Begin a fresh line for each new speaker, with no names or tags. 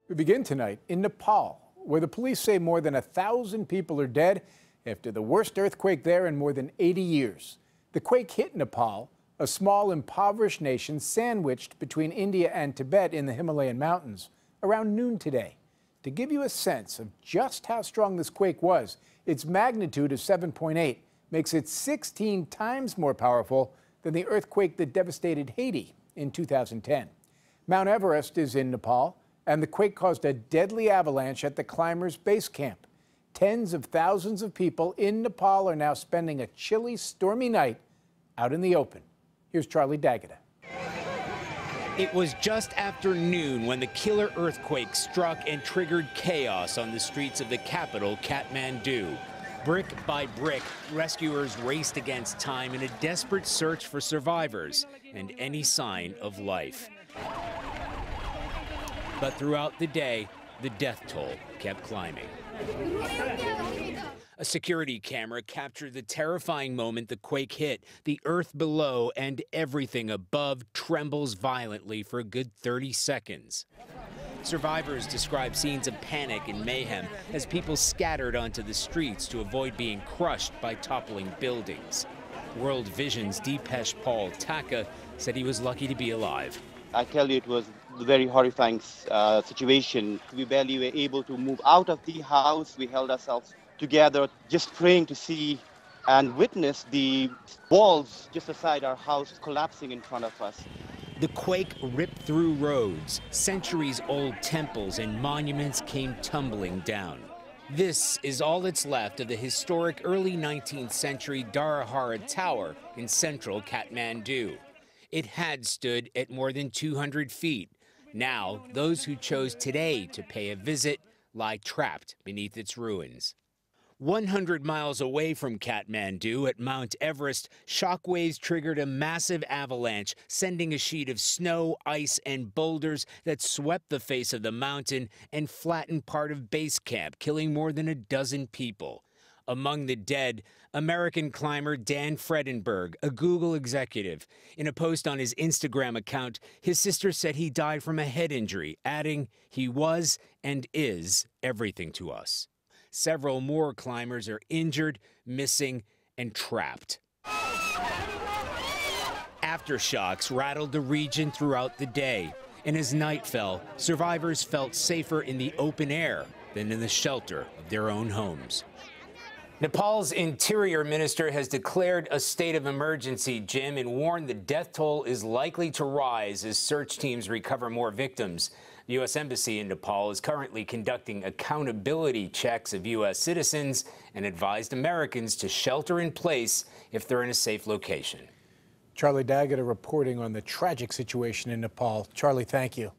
We begin tonight in Nepal, where the police say more than 1,000 people are dead after the worst earthquake there in more than 80 years. The quake hit Nepal, a small, impoverished nation sandwiched between India and Tibet in the Himalayan mountains, around noon today. To give you a sense of just how strong this quake was, its magnitude of 7.8 makes it 16 times more powerful than the earthquake that devastated Haiti in 2010. Mount Everest is in Nepal, and the quake caused a deadly avalanche at the climbers' base camp. Tens of thousands of people in Nepal are now spending a chilly, stormy night out in the open. Here's Charlie D'Agata.
It was just after noon when the killer earthquake struck and triggered chaos on the streets of the capital, Kathmandu. Brick by brick, rescuers raced against time in a desperate search for survivors and any sign of life. But throughout the day, the death toll kept climbing. A security camera captured the terrifying moment the quake hit. The earth below and everything above trembles violently for a good 30 seconds. Survivors describe scenes of panic and mayhem as people scattered onto the streets to avoid being crushed by toppling buildings. World Vision's Deepesh Paul Taka said he was lucky to be alive.
I tell you, it was a very horrifying situation. We barely were able to move out of the house. We held ourselves together, just praying to see and witness the walls just beside our house collapsing in front of us.
The quake ripped through roads. Centuries-old temples and monuments came tumbling down. This is all that's left of the historic early 19th century Dharahara Tower in central Kathmandu. It had stood at more than 200 feet. Now, those who chose today to pay a visit lie trapped beneath its ruins. 100 miles away from Kathmandu at Mount Everest, shockwaves triggered a massive avalanche, sending a sheet of snow, ice, and boulders that swept the face of the mountain and flattened part of base camp, killing more than a dozen people. Among the dead, American climber Dan Fredenberg, a Google executive. In a post on his Instagram account, his sister said he died from a head injury, adding, "He was and is everything to us." Several more climbers are injured, missing, and trapped. Aftershocks rattled the region throughout the day, and as night fell, survivors felt safer in the open air than in the shelter of their own homes. Nepal's interior minister has declared a state of emergency, Jim, and warned the death toll is likely to rise as search teams recover more victims. The U.S. Embassy in Nepal is currently conducting accountability checks of U.S. citizens and advised Americans to shelter in place if they're in a safe location.
Charlie D'Agata reporting on the tragic situation in Nepal. Charlie, thank you.